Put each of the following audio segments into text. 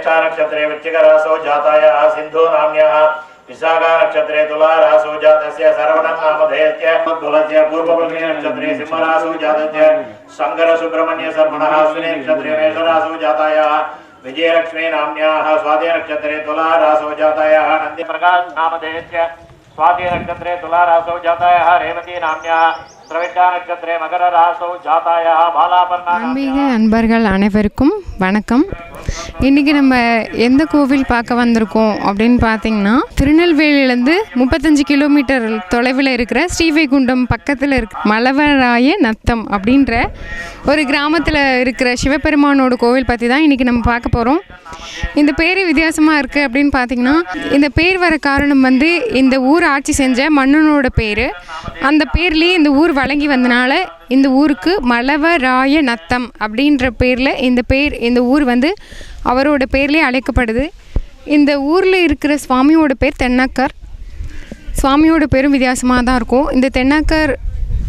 ज्येष्ठा नक्षत्रे वृश्चिक रासौ जातायाः सिन्धु नाम्न्याः विशाखा नक्षत्रे तुला रासौ जातस्य श्रवणं नामधेयस्य उद्भवस्य पूर्वफल्गुनी नक्षत्रे सिंह रासौ जातस्य शंकर सुब्रह्मण्य शर्मणः अश्विनी नक्षत्रे मेष रासौ जातायाः विजयलक्ष्मी नाम्न्याः स्वाति नक्षत्रे तुला रासौ जातायाः नंदी प्रकाश नामधेयस्य स्वाति नक्षत्रे तुला रासौ जातायाः रेवती नाम्न्याः श्रविष्ठा नक्षत्रे मकर रासौ जातायाः बालापर्णा ஆன்மீக அன்பர்கள் அனைவருக்கும் வணக்கம். இன்றைக்கி நம்ம எந்த கோவில் பார்க்க வந்திருக்கோம் அப்படின்னு பார்த்தீங்கன்னா, திருநெல்வேலியிலேருந்து 35 கிலோமீட்டர் தொலைவில் இருக்கிற ஸ்ரீவைகுண்டம் பக்கத்தில் இருக்க மலவராய நத்தம் அப்படின்ற ஒரு கிராமத்தில் இருக்கிற சிவபெருமானோட கோவில் பற்றி தான் இன்றைக்கி நம்ம பார்க்க போகிறோம். இந்த பேர் வித்தியாசமாக இருக்குது அப்படின்னு பார்த்திங்கன்னா, இந்த பேர் வர காரணம் வந்து இந்த ஊர் ஆட்சி செஞ்ச மன்னனோட பேர். அந்த பேர்லேயே இந்த ஊர் வழங்கி வந்தனால இந்த ஊருக்கு மலவராய நத்தம் அப்படின்ற பேரில் இந்த ஊர் வந்து அவரோட பேர்லேயே அழைக்கப்படுது. இந்த ஊரில் இருக்கிற சுவாமியோட பேர் தென்னக்கர். சுவாமியோட பேரும் வித்தியாசமாக தான் இருக்கும். இந்த தென்னக்கர்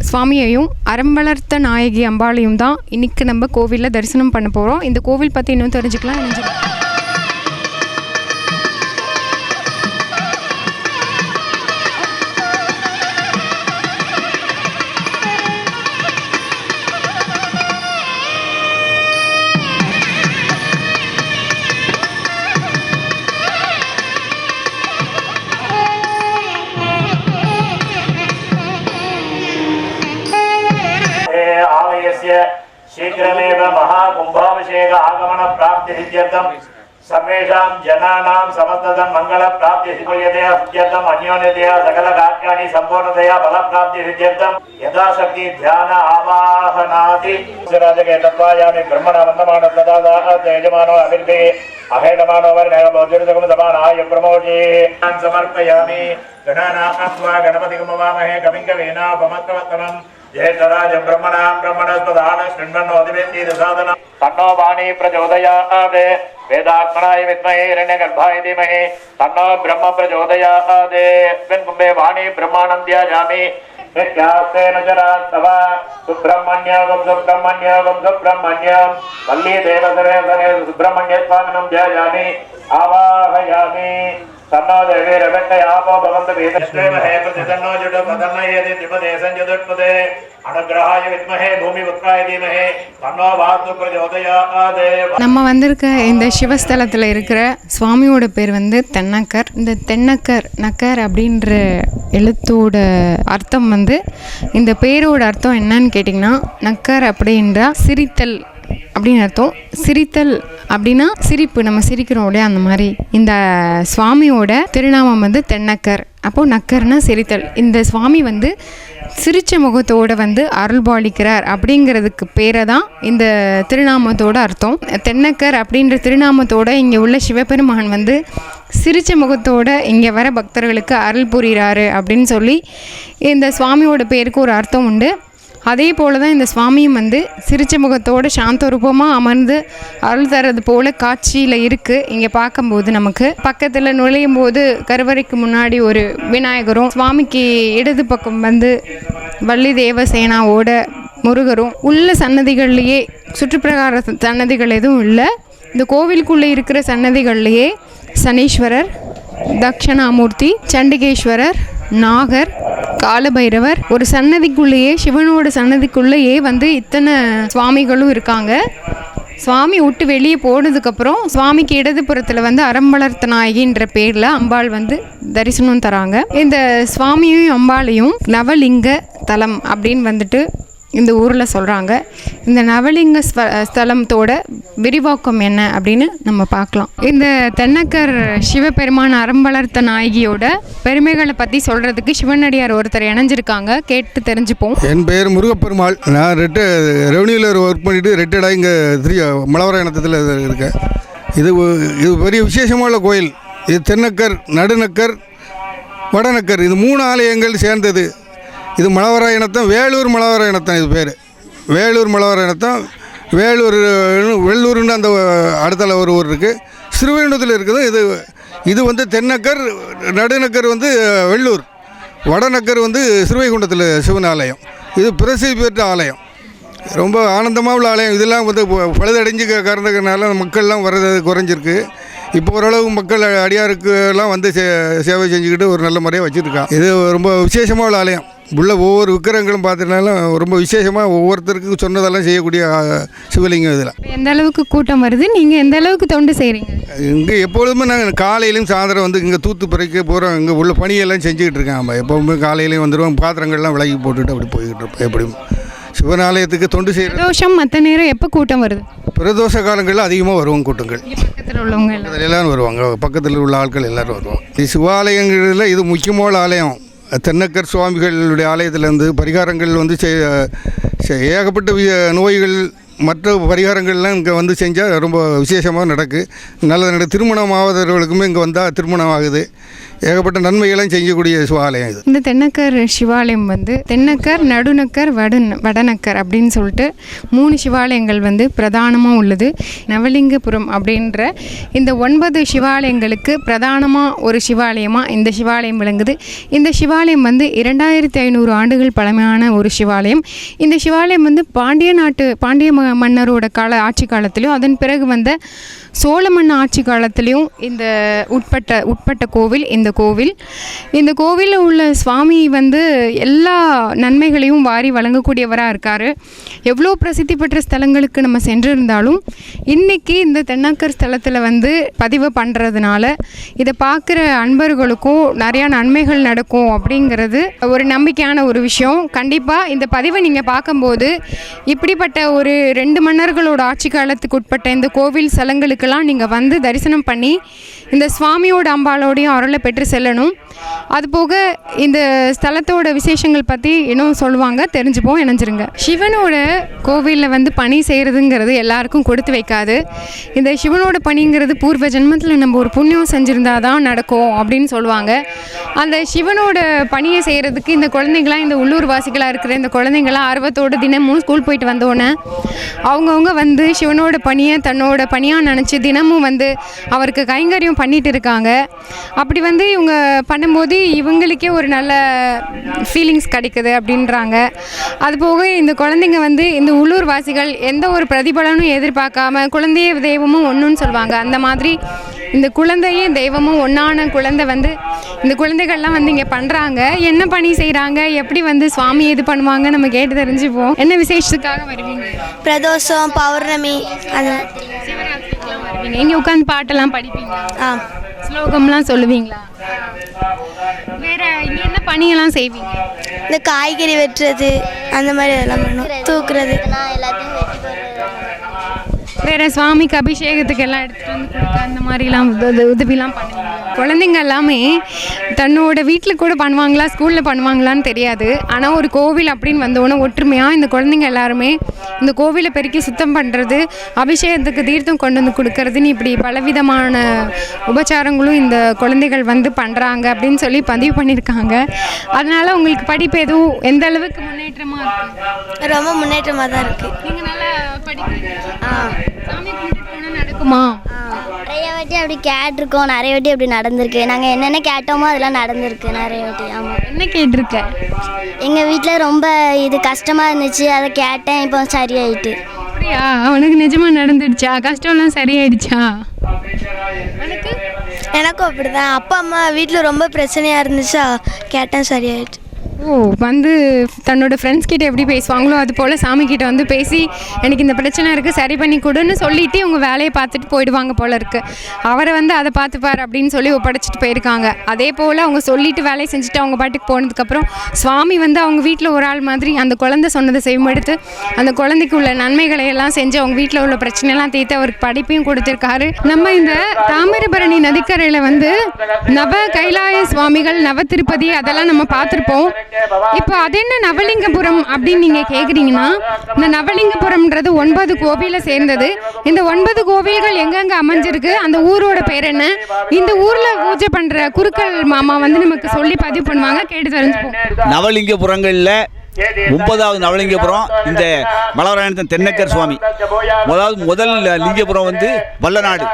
சுவாமியையும் அறம்பளர்த்த நாயகி அம்பாளையும் தான் இன்றைக்கி நம்ம கோவிலில் தரிசனம் பண்ண போகிறோம். இந்த கோவில் பற்றி இன்னும் தெரிஞ்சுக்கலாம். शीघ्रमेव महाकुंभाभिषेक आगमन प्राप्ति सिद्ध्यर्थम सर्वेषां जनानां समस्तदं मंगल प्राप्ति सिद्ध्यते सिद्ध्यर्थम अन्योन्यतया सकल कार्याणि संपूर्णतया फल प्राप्ति सिद्ध्यर्थम यथाशक्ति ध्यान आवाहनादि राजके तत्वायामि ब्रह्मण वन्दमान तदा तेजमानो अभिर्भि अहेडमानो वर्णः बौद्धिर्जगम समानाय प्रमोदे समर्पयामि गणानात्वा गणपतिं मवामहे कविं कवीनापमक्रवत्तमम् ज्येष्ठराज ब्रह्मणां ब्रह्मणस्पदान शृण्वन्नोदिवेति साधनं तन्नो वाणी प्रचोदयात् वेदात्मनाय विद्महे हिरण्यगर्भाय धीमहि तन्नो ब्रह्म प्रचोदयात् यस्मिन् कुम्भे वाणी ब्रह्माणं ध्यायामि नित्यास्तेन चरास्तव सुब्रह्मण्यं वल्ली देवसरे सुब्रह्मण्य स्वामिनं ध्यायामि आवाहयामि तन्नो देवी रवट्टे आपो भवन्तु वेदश्रेमहे प्रतितन्नो जुडो पतन्न येदि दिपदे संजदुत्पदे अनुग्रहाय विद्महे भूमि पुत्राय धीमहि तन्नो वास्तु प्रचोदयात्. நம்ம வந்திருக்க இந்த சிவஸ்தலத்தில் இருக்கிற சுவாமியோட பேர் வந்து தென்னக்கர். இந்த தென்னக்கர் நக்கர் அப்படின்ற எழுத்தோட அர்த்தம் வந்து, இந்த பேரோட அர்த்தம் என்னன்னு கேட்டிங்கன்னா, நக்கர் அப்படின்றா சிரித்தல் அப்படின்னு அர்த்தம். சிரித்தல் அப்படின்னா சிரிப்பு, நம்ம சிரிக்கிறோம் இல்லையா, அந்த மாதிரி. இந்த சுவாமியோட திருநாமம் வந்து தென்னக்கர். அப்போது நக்கர்னா சிரித்தல். இந்த சுவாமி வந்து சிரிச்ச முகத்தோடு வந்து அருள்பாலிக்கிறார் அப்படிங்கிறதுக்கு பேரை தான் இந்த திருநாமத்தோட அர்த்தம். தென்னக்கர் அப்படின்ற திருநாமத்தோட இங்கே உள்ள சிவபெருமான் வந்து சிரிச்ச முகத்தோடு இங்கே வர பக்தர்களுக்கு அருள் புரிகிறாரு அப்படின்னு சொல்லி இந்த சுவாமியோட பேருக்கு ஒரு அர்த்தம் உண்டு. அதே போல் தான் இந்த சுவாமியும் வந்து சிரிச்ச முகத்தோடு சாந்த ரூபமாக அமர்ந்து அருள் தரது போல் காட்சியில் இருக்குது. இங்கே பார்க்கும்போது நமக்கு பக்கத்தில் நுழையும் போது கருவறைக்கு முன்னாடி ஒரு விநாயகரும், சுவாமிக்கு இடது பக்கம் வந்து வள்ளி தேவசேனாவோட முருகரும், உள்ள சன்னதிகள்லேயே சுற்றுப்பிரகார சன்னதிகள் எதுவும் இல்லை. இந்த கோவிலுக்குள்ளே இருக்கிற சன்னதிகள்லேயே சனீஸ்வரர், தக்ஷணாமூர்த்தி, சண்டிகேஸ்வரர், நாகர், காலபைரவர், ஒரு சன்னதிக்குள்ளேயே சிவனோட சன்னதிக்குள்ளேயே வந்து இத்தனை சுவாமிகளும் இருக்காங்க. சுவாமி விட்டு வெளியே போனதுக்கப்புறம் சுவாமிக்கு இடதுபுறத்தில் வந்து அறம்பளர்த்த நாயகின்ற பேரில் அம்பாள் வந்து தரிசனம் தராங்க. இந்த சுவாமியும் அம்பாளையும் நவலிங்க தலம் அப்படின்னு வந்துட்டு இந்த ஊரில் சொல்கிறாங்க. இந்த நவலிங்க ஸ்தலத்தோட விரிவாக்கம் என்ன அப்படின்னு நம்ம பார்க்கலாம். இந்த தென்னக்கர் சிவபெருமான் அறம்பளர்த்த நாயகியோட பெருமைகளை பற்றி சொல்கிறதுக்கு சிவனடியார் ஒருத்தர் இணைஞ்சிருக்காங்க. கேட்டு தெரிஞ்சுப்போம். என் பெயர் முருகப்பெருமாள். நான் ரெவன்யூவில் ஒர்க் பண்ணிவிட்டு ரிட்டையர்டாக இங்கே மலவராயணத்தில் இருக்கேன். இது பெரிய விசேஷமான கோயில். இது தென்னக்கர், நடுநக்கர், வடநக்கர், இது 3 ஆலயங்கள் சேர்ந்தது. இது மலவராயணத்தம், வேலூர் மலவராயணத்தம். இது பேர் வேலூர் மலவராயணத்தம். வெள்ளூர்னு அந்த அடுத்தல ஒரு ஊர் இருக்குது, ஸ்ரீவைகுண்டத்தில் இருக்குது. இது வந்து தென்னக்கர், நடுநக்கர் வந்து வெள்ளூர், வடநக்கர் வந்து ஸ்ரீவைகுண்டத்தில் சிவன் ஆலயம். இது பிரசித்தி பெற்ற ஆலயம், ரொம்ப ஆனந்தமாக உள்ள ஆலயம். இதெல்லாம் வந்து பழுதடைஞ்சு காரணத்தினால மக்கள்லாம் வர்றது குறைஞ்சிருக்கு. இப்போ ஓரளவு மக்கள் அடியாருக்கெல்லாம் வந்து சேவை செஞ்சுக்கிட்டு ஒரு நல்ல முறையாக வச்சுருக்கான். இது ரொம்ப விசேஷமாக உள்ள ஆலயம். உள்ள ஒவ்வொரு விக்கிரகங்களும் பார்த்தீங்கன்னாலும் ரொம்ப விசேஷமாக ஒவ்வொருத்தருக்கும் சொன்னதெல்லாம் செய்யக்கூடிய சிவலிங்கம். இதில் எந்த அளவுக்கு கூட்டம் வருது, நீங்கள் எந்த அளவுக்கு தொண்டு செய்கிறீங்க? இங்கே எப்பொழுதுமே நாங்கள் காலையிலையும் சாயந்தரம் வந்து இங்கே தூத்து பிறக்க போகிறோம். இங்கே உள்ள பணியெல்லாம் செஞ்சுக்கிட்டு இருக்கேன். நம்ம எப்போவுமே காலையிலையும் வந்துடுவோம், பாத்திரங்கள்லாம் விலகி போட்டுட்டு அப்படி போய்கிட்டு இருப்போம். எப்படியும் சிவனாலயத்துக்கு தொண்டு செய்கிற பிரதோஷம் மற்ற நேரம் எப்போ கூட்டம் வருது? பிரதோஷ காலங்களில் அதிகமாக வருவாங்க கூட்டங்கள். பக்கத்தில் உள்ளவங்க எல்லோரும் வருவாங்க, பக்கத்தில் உள்ள ஆட்கள் எல்லோரும் வருவாங்க. இது சிவாலயங்களில் இது முக்கியமான ஆலயம். தென்னக்கர் சுவாமிகளுடைய ஆலயத்திலேருந்து பரிகாரங்கள் வந்து ஏகப்பட்ட நோய்கள் மற்ற பரிகாரங்கள்லாம் இங்கே வந்து செஞ்சால் ரொம்ப விசேஷமாக நல்லது திருமணம் ஆவதவர்களுக்குமே இங்கே வந்தால் திருமணம் ஆகுது. ஏகப்பட்ட நன்மைகளையும் செய்யக்கூடிய சிவாலயம் இது. இந்த தென்னக்கர் சிவாலயம் வந்து தென்னக்கர், நடுநக்கர், வடநக்கர் அப்படின்னு சொல்லிட்டு 3 சிவாலயங்கள் வந்து பிரதானமாக உள்ளது. நவலிங்கபுரம் அப்படின்ற இந்த 9 சிவாலயங்களுக்கு பிரதானமாக ஒரு சிவாலயமாக இந்த சிவாலயம் விளங்குது. இந்த சிவாலயம் வந்து 2500 ஆண்டுகள் பழமையான ஒரு சிவாலயம். இந்த சிவாலயம் வந்து பாண்டிய மன்னரோட ஆட்சி காலத்திலையும் அதன் பிறகு வந்த சோழ மன்ன ஆட்சி காலத்திலையும் இந்த உட்பட்ட கோவில் இந்த கோவிலில் உள்ள சுவாமி வந்து எல்லா நன்மைகளையும் வாரி வழங்கக்கூடியவராக இருக்கார். எவ்வளோ பிரசித்தி பெற்ற ஸ்தலங்களுக்கு நம்ம சென்றிருந்தாலும் இன்றைக்கி இந்த தென்னக்கர் ஸ்தலத்தில் வந்து பதிவு பண்ணுறதுனால இதை பார்க்குற அன்பர்களுக்கும் நிறையா நன்மைகள் நடக்கும் அப்படிங்கிறது ஒரு நம்பிக்கையான ஒரு விஷயம். கண்டிப்பாக இந்த பதிவை நீங்கள் பார்க்கும்போது இப்படிப்பட்ட ஒரு 2 மன்னர்களோட ஆட்சி காலத்துக்கு உட்பட்ட இந்த கோவில் ஸ்தலங்களுக்கெல்லாம் நீங்கள் வந்து தரிசனம் பண்ணி இந்த சுவாமியோட அம்பாலோடையும் அருளை பெற்று செல்லணும். அதுபோக இந்த ஸ்தலத்தோட விசேஷங்கள் பற்றி இன்னும் சொல்லுவாங்க, தெரிஞ்சுப்போம். இணைஞ்சிருங்க. சிவனோட கோவிலில் வந்து பணி செய்கிறதுங்கிறது எல்லாருக்கும் கொடுத்து வைக்காது. இந்த சிவனோட பணிங்கிறது பூர்வ ஜென்மத்தில் நம்ம ஒரு புண்ணியம் செஞ்சுருந்தா தான் நடக்கும் அப்படின்னு சொல்லுவாங்க. அந்த சிவனோட பணியை செய்கிறதுக்கு இந்த குழந்தைங்களாம், இந்த உள்ளூர் வாசிகளாக இருக்கிற இந்த குழந்தைங்களாம் ஆர்வத்தோடு தினமும் ஸ்கூல் போயிட்டு வந்தோடனே அவங்கவுங்க வந்து சிவனோட பணியை தன்னோட பணியாக நினச்சி தினமும் வந்து அவருக்கு கைங்கரியம் பண்ணிட்டு இருக்காங்க. அப்படி வந்து இவங்க பண்ணும்போது இவங்களுக்கே ஒரு நல்ல ஃபீலிங்ஸ் கிடைக்குது அப்படின்றாங்க. அதுபோக இந்த குழந்தைங்க வந்து இந்த உள்ளூர் வாசிகள் எந்த ஒரு பிரதிபலனும் எதிர்பார்க்காம குழந்தைய தெய்வமும் ஒன்றுன்னு சொல்லுவாங்க. அந்த மாதிரி இந்த குழந்தையும் தெய்வமும் ஒன்றான குழந்தை வந்து இந்த குழந்தைகள்லாம் வந்து இங்கே பண்ணுறாங்க. என்ன பணி செய்கிறாங்க, எப்படி வந்து சுவாமி இது பண்ணுவாங்க நம்ம கேட்டு தெரிஞ்சுப்போம். என்ன விசேஷத்துக்காக வருவீங்க? பிரதோஷம், பௌர்ணமி, அது சிவராத்திரிக்கெலாம் வருவீங்க. இங்கே உட்காந்து பாட்டெல்லாம் படிப்பீங்களா? ஸ்லோகம்லாம் சொல்லுவீங்களா? வேற இங்கே என்ன பணியெல்லாம் செய்வீங்க? இந்த காய்கறி வெட்டுறது அந்த மாதிரி எல்லாம் பண்ணுவோம். தூக்குறது எல்லாத்தையும் வெட்டி போடுறது. வேறு சுவாமிக்கு அபிஷேகத்துக்கு எல்லாம் எடுத்துகிட்டு வந்து கொடுக்க அந்த மாதிரிலாம் உதவிலாம் பண்ணுவாங்க. குழந்தைங்க எல்லாமே தன்னோட வீட்டில் கூட பண்ணுவாங்களா, ஸ்கூலில் பண்ணுவாங்களான்னு தெரியாது. ஆனால் ஒரு கோவில் அப்படின்னு வந்தோடனே ஒற்றுமையாக இந்த குழந்தைங்க எல்லாருமே இந்த கோவிலை பெருக்கி சுத்தம் பண்ணுறது, அபிஷேகத்துக்கு தீர்த்தம் கொண்டு வந்து கொடுக்கறதுன்னு இப்படி பலவிதமான உபச்சாரங்களும் இந்த குழந்தைகள் வந்து பண்ணுறாங்க அப்படின்னு சொல்லி பதிவு பண்ணியிருக்காங்க. அதனால் உங்களுக்கு படிப்பு எதுவும் எந்த அளவுக்கு முன்னேற்றமாக இருக்குது? ரொம்ப முன்னேற்றமாக தான் இருக்குது. நீங்கள் நல்லா படிக்கிறீங்க? சாமி கும்பிட்டு போனால் நடக்குமா? நிறைய வாட்டி அப்படி கேட்டிருக்கோம், நிறைய வாட்டி அப்படி நடந்திருக்கு. நாங்கள் என்னென்ன கேட்டோமோ அதெல்லாம் நடந்திருக்கு நிறைய வாட்டி. ஆமாம். என்ன கேட்டிருக்க? எங்கள் வீட்டில் ரொம்ப இது கஷ்டமாக இருந்துச்சு, அதை கேட்டேன், இப்போ சரியாயிட்டு. அப்படியா? அவனுக்கு நிஜமாக நடந்துடுச்சா? கஷ்டம்லாம் சரியாயிடுச்சா? எனக்கும் அப்படி தான். அப்பா அம்மா வீட்டில் ரொம்ப பிரச்சனையாக இருந்துச்சா, கேட்டேன், சரியாயிட்டு. ஓ, வந்து தன்னோட ஃப்ரெண்ட்ஸ் கிட்ட எப்படி பேசுவாங்களோ அது போல் சாமிக்கிட்ட வந்து பேசி எனக்கு இந்த பிரச்சனை இருக்குது சரி பண்ணி கொடுன்னு சொல்லிவிட்டு இவங்க வேலையை பார்த்துட்டு போயிடுவாங்க போல் இருக்குது. அவரை வந்து அதை பார்த்துப்பார் அப்படின்னு சொல்லி ஒப்படைச்சிட்டு போயிருக்காங்க. அதே போல் அவங்க சொல்லிவிட்டு வேலையை செஞ்சுட்டு அவங்க பாட்டுக்கு போனதுக்கப்புறம் சுவாமி வந்து அவங்க வீட்டில் ஒரு ஆள் மாதிரி அந்த குழந்தை சொன்னதை செய்யும்படுத்து அந்த குழந்தைக்கு உள்ள நன்மைகளை எல்லாம் செஞ்சு அவங்க வீட்டில் உள்ள பிரச்சனையெல்லாம் தீர்த்து அவருக்கு படிப்பையும் கொடுத்துருக்காரு. நம்ம இந்த தாமிரபரணி நதிக்கரையில் வந்து நவ கைலாய சுவாமிகள், நவ திருப்பதி அதெல்லாம் நம்ம பார்த்துருப்போம். இப்போ அது என்ன நவலிங்கபுரம் அப்படின்னு நீங்கள் கேட்குறீங்கன்னா, இந்த நவலிங்கபுரம்ன்றது 9 கோவிலை சேர்ந்தது. இந்த 9 கோவில்கள் எங்கெங்கே அமைஞ்சிருக்கு, அந்த ஊரோட பேர் என்ன, இந்த ஊரில் பூஜை பண்ணுற குருக்கள் மாமா வந்து நமக்கு சொல்லி பதிவு பண்ணுவாங்க, கேட்டு தெரிஞ்சுப்போம். நவலிங்கபுரங்களில் 9வது நவலிங்கபுரம் இந்த மலவராயணத்தின் தென்னக்கர் சுவாமி. முதல் லிங்கபுரம் வந்து வல்லநாடு,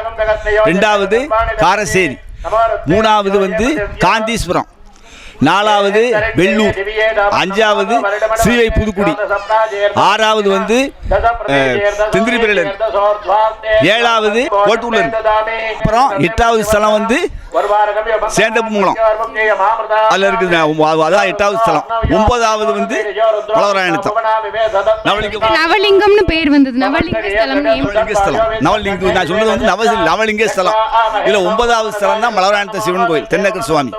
2வது காரசேரி, 3வது வந்து காந்தீஸ்வரம், நாலாவது வெள்ளூர், அஞ்சாவது ஸ்ரீவை புதுக்குடி, ஆறாவது வந்து திந்திரிபெரலர், ஏழாவது கோட்டூர்லர், அப்புறம் எட்டாவது ஸ்தலம் வந்து சேந்தமங்கலம் அதில் இருக்குது. அதான் எட்டாவது ஸ்தலம். ஒன்பதாவது வந்து மலவராயணத்தம் நவலிங்கம்னு பேர் வந்தது. நவலிங்க ஸ்தலம் நவலிங்க நான் சொல்றது வந்து நவலிங்க ஸ்தலம். இதுல ஒன்பதாவது ஸ்தலம் தான் மலவராயணத்த சிவன் கோயில் தென்னக்கர் சுவாமி.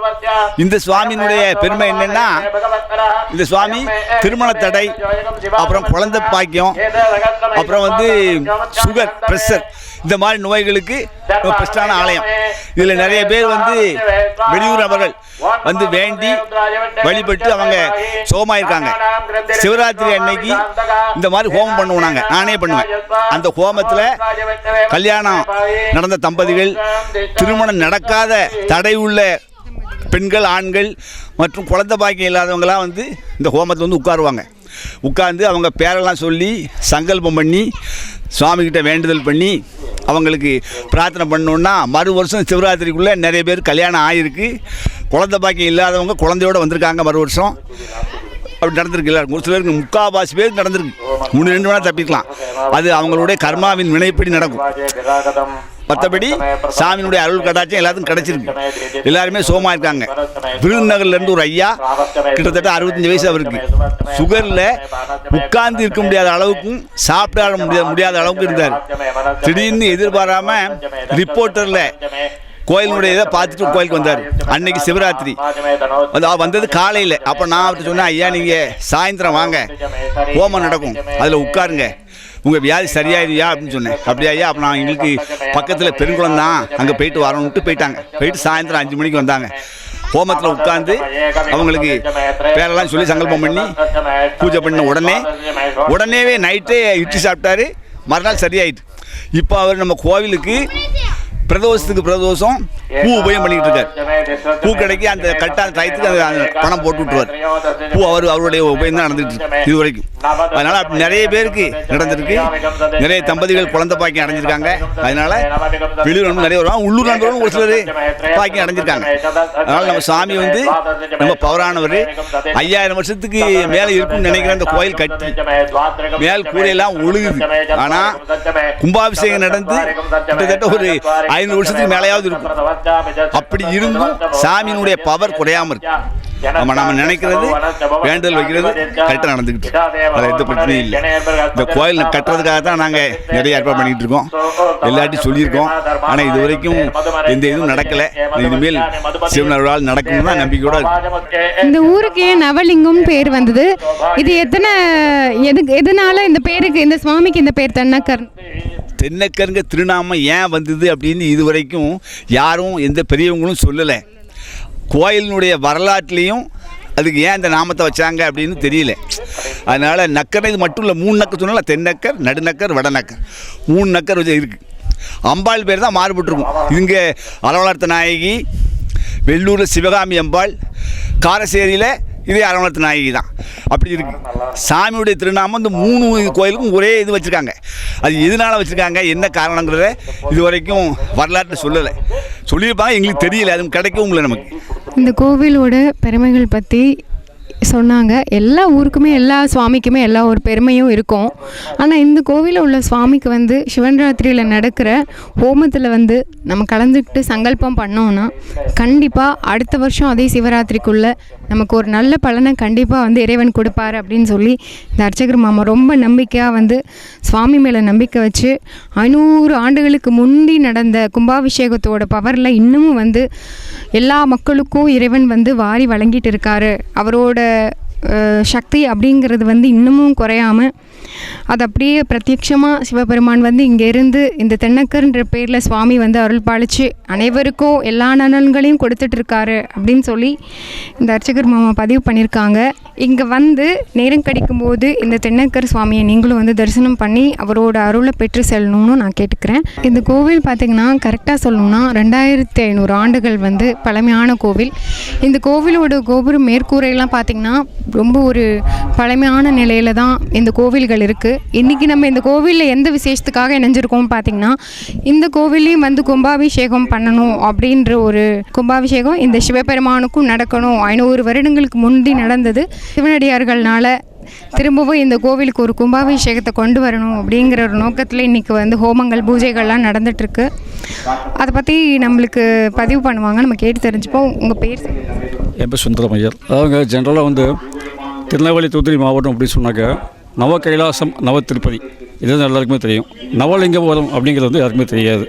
இந்த சுவாமியினுடைய பெருமை என்னன்னா, இந்த சுவாமி திருமண தடை, அப்புறம் குழந்தை பாக்கியம், அப்புறம் வந்து சுகர், பிரஷர், இந்த மாதிரி நோய்களுக்கு பெஸ்டான ஆலயம். இதுல நிறைய பேர் வந்து வெளியூர் நபர்கள் வந்து வேண்டி வழிபட்டு அவங்க சுகமாயிருக்காங்க. சிவராத்திரி அன்னைக்கு இந்த மாதிரி ஹோமம் பண்ணுவோம், நானே பண்ணுவேன். அந்த ஹோமத்தில் கல்யாணம் நடந்த தம்பதிகள், திருமணம் நடக்காத தடை உள்ள பெண்கள், ஆண்கள் மற்றும் குழந்தை பாக்கியம் இல்லாதவங்களாம் வந்து இந்த ஹோமத்தில் வந்து உட்காருவாங்க. உட்கார்ந்து அவங்க பேரெல்லாம் சொல்லி சங்கல்பம் பண்ணி சுவாமிகிட்ட வேண்டுதல் பண்ணி அவங்களுக்கு பிரார்த்தனை பண்ணோன்னா மறு வருஷம் சிவராத்திரிக்குள்ளே நிறைய பேர் கல்யாணம் ஆகிருக்கு. குழந்தை பாக்கியம் இல்லாதவங்க குழந்தையோடு வந்திருக்காங்க. மறு வருஷம் அப்படி நடந்திருக்கு. எல்லாருக்கும் ஒரு சிலருக்கு 3/4 பேர் நடந்திருக்கு. 3-2 வேணால் தப்பிக்கலாம். அது அவங்களுடைய கர்மாவின் வினைப்படி நடக்கும். மற்றபடி சாமியினுடைய அருள் கடாட்சம் எல்லாத்துக்கும் கிடைச்சிருக்கு. எல்லாருமே சோமா இருக்காங்க. விருதுநகர்லேருந்து ஒரு ஐயா, கிட்டத்தட்ட 65 வயசு அவருக்கு. சுகரில் உட்கார்ந்து இருக்க முடியாத அளவுக்கும் சாப்பிட முடியாத அளவுக்கு இருந்தார். திடீர்னு எதிர்பாராம ரிப்போர்ட்டரில் கோயிலுடைய இதை பார்த்துட்டு கோயிலுக்கு வந்தார். அன்னைக்கு சிவராத்திரி வந்தது காலையில். அப்போ நான் அவர்கிட்ட சொன்னேன், ஐயா நீங்கள் சாயந்தரம் வாங்க, ஹோமம் நடக்கும், அதில் உட்காருங்க, உங்கள் வியாதி சரியாயிருயா அப்படின்னு சொன்னேன். அப்படியா ஐயா? அப்போ நான் எங்களுக்கு பக்கத்தில் பெருங்குளம் தான், அங்கே போயிட்டு வரணுன்ட்டு போயிட்டாங்க. போயிட்டு சாயந்தரம் 5 மணிக்கு வந்தாங்க. ஹோமத்தில் உட்காந்து அவங்களுக்கு பேரெல்லாம் சொல்லி சங்கல்பம் பண்ணி பூஜை பண்ண உடனேவே நைட்டே இட்லி சாப்பிட்டாரு. மறுநாள் சரியாயிட்டு. இப்போ அவர் நம்ம கோவிலுக்கு பிரதோஷத்துக்கு பிரதோஷம் பூ உபயம் பண்ணிக்கிட்டு இருக்கார். பூ கிடைக்கி அந்த கரெக்டான டயத்துக்கு அந்த பணம் போட்டு விட்டுருவார். பூ அவருடைய உபயம் தான் நடந்துட்டு இருக்கு இது வரைக்கும். அதனால நிறைய பேருக்கு நடந்திருக்கு. நிறைய தம்பதிகள் குழந்தை பாக்கியம் அடைஞ்சிருக்காங்க. அதனால வெளியூர் நண்பர்கள் நிறைய வருவாங்க, உள்ளூர் நண்பர்களும் ஒரு சிலர் பாக்கியம் அடைஞ்சிருக்காங்க. அதனால நம்ம சாமி வந்து ரொம்ப பவரானவர். 5000 வருஷத்துக்கு மேலே இருக்குன்னு நினைக்கிற அந்த கோயில் கட்டி மேல் கூரையெல்லாம் ஒழுகுது. ஆனால் கும்பாபிஷேகம் நடந்து கிட்டத்தட்ட ஒரு 500 வருஷத்துக்கு மேலேயாவது இருக்கும். அப்படி இருந்தும் சாமியினுடைய பவர் குறையாம இருக்கு. நம்ம நினைக்கிறது வேண்டுதல் வைக்கிறது கரெக்டாக நடந்துக்கிட்டு, அது எந்த பிரச்சனையும் இல்லை. இந்த கோயில் கட்டுறதுக்காக தான் நாங்கள் நிறைய ஏற்பாடு பண்ணிக்கிட்டு இருக்கோம். எல்லாத்தையும் சொல்லியிருக்கோம். ஆனால் இது வரைக்கும் எந்த இதுவும் நடக்கலை. இனிமேல் சிவனருளால் நடக்கணும் தான் நம்பிக்கையோட இருக்கு. இந்த ஊருக்கு ஏன் நவலிங்கம் பேர் வந்தது? இது எதனால இந்த பேருக்கு, இந்த சுவாமிக்கு இந்த பேர் தென்னக்கர்? தென்னக்கருங்க திருநாமம் ஏன் வந்தது அப்படின்னு இது வரைக்கும் யாரும் எந்த பெரியவங்களும் சொல்லலை. கோயிலினுடைய வரலாற்றுலேயும் அதுக்கு ஏன் இந்த நாமத்தை வச்சாங்க அப்படின்னு தெரியல. அதனால் நக்கர் இது மட்டும் இல்லை, 3 நக்கர் சொன்னால தென்னக்கர், நடுநக்கர், வடநக்கர், 3 நக்கர் இருக்குது. அம்பாள் பேர் தான் மாறுபட்டுருக்கும். இங்கே அரவணர்த்த நாயகி, வெள்ளூரில் சிவகாமி அம்பாள், காரசேரியில் இதே அரவணர்த்த நாயகி தான். அப்படி இருக்கு. சாமியுடைய திருநாமம் இந்த 3 கோயிலுக்கும் ஒரே இது வச்சுருக்காங்க. அது எதனால் வச்சுருக்காங்க, என்ன காரணங்கிறத இது வரைக்கும் வரலாற்று சொல்லலை. சொல்லியிருப்பாங்க, எங்களுக்கு தெரியல, அது கிடைக்கவும் இல்லை நமக்கு. இந்த கோவிலோட பெருமைகள் பற்றி சொன்னாங்க. எல்லா ஊருக்குமே எல்லா சுவாமிக்குமே எல்லா ஒரு பெருமையும் இருக்கும். ஆனால் இந்த கோவிலில் உள்ள சுவாமிக்கு வந்து சிவராத்திரியில் நடக்கிற ஹோமத்தில் வந்து நம்ம கலந்துக்கிட்டு சங்கல்பம் பண்ணோன்னா கண்டிப்பாக அடுத்த வருஷம் அதே சிவராத்திரிக்குள்ளே நமக்கு ஒரு நல்ல பலனை கண்டிப்பாக வந்து இறைவன் கொடுப்பார் அப்படின்னு சொல்லி இந்த அர்ச்சகர் மாமா ரொம்ப நம்பிக்கையாக வந்து சுவாமி மேலே நம்பிக்கை வச்சு 500 ஆண்டுகளுக்கு முந்தி நடந்த கும்பாபிஷேகத்தோட பவரில் இன்னமும் வந்து எல்லா மக்களுக்கும் இறைவன் வந்து வாரி வழங்கிட்டு இருக்காரு. அவரோட சக்தி அப்படிங்கிறது வந்து இன்னமும் குறையாமல் அது அப்படியே பிரத்யட்சமாக சிவபெருமான் வந்து இங்கேருந்து இந்த தென்னக்கர்ன்ற பேரில் சுவாமி வந்து அருள் பாலிச்சு அனைவருக்கும் எல்லா நலன்களையும் கொடுத்துட்ருக்காரு அப்படின்னு சொல்லி இந்த அர்ச்சகர் மாமா பதிவு பண்ணியிருக்காங்க. இங்கே வந்து நேரம் கிடைக்கும்போது இந்த தென்னக்கர் சுவாமியை நீங்களும் வந்து தரிசனம் பண்ணி அவரோட அருளை பெற்று செல்லணும்னு நான் கேட்டுக்கிறேன். இந்த கோவில் பார்த்திங்கன்னா கரெக்டாக சொல்லணும்னா 2500 ஆண்டுகள் வந்து பழமையான கோவில். இந்த கோவிலோட கோபுரம் மேற்கூரையெல்லாம் பார்த்திங்கன்னா ரொம்ப ஒரு பழமையான நிலையில் தான் இந்த கோவில்கள் இருக்குது. இன்றைக்கி நம்ம இந்த கோவிலில் எந்த விசேஷத்துக்காக இணைஞ்சிருக்கோம்னு பார்த்திங்கன்னா, இந்த கோவிலையும் வந்து கும்பாபிஷேகம் பண்ணணும் அப்படின்ற ஒரு கும்பாபிஷேகம் இந்த சிவபெருமானுக்கும் நடக்கணும். 500 வருடங்களுக்கு முந்தி நடந்தது. சிவனடியார்கள்னால திரும்பவும் இந்த கோவிலுக்கு ஒரு கும்பாபிஷேகத்தை கொண்டு வரணும் அப்படிங்கிற ஒரு நோக்கத்தில் இன்றைக்கி வந்து ஹோமங்கள் பூஜைகள்லாம் நடந்துகிட்ருக்கு. அதை பற்றி நம்மளுக்கு பதிவு பண்ணுவாங்க, நம்ம கேட்டு தெரிஞ்சுப்போம். உங்கள் பேர்? என் பேர் சுந்தரமையர். அதாவது ஜென்ரலாக வந்து திருநெல்வேலி தூத்துக்குடி மாவட்டம் அப்படின்னு சொன்னாக்க நவ கைலாசம் நவ திருப்பதி இது எல்லாருக்குமே தெரியும். நவலிங்கபுரம் அப்படிங்கிறது வந்து யாருக்குமே தெரியாது.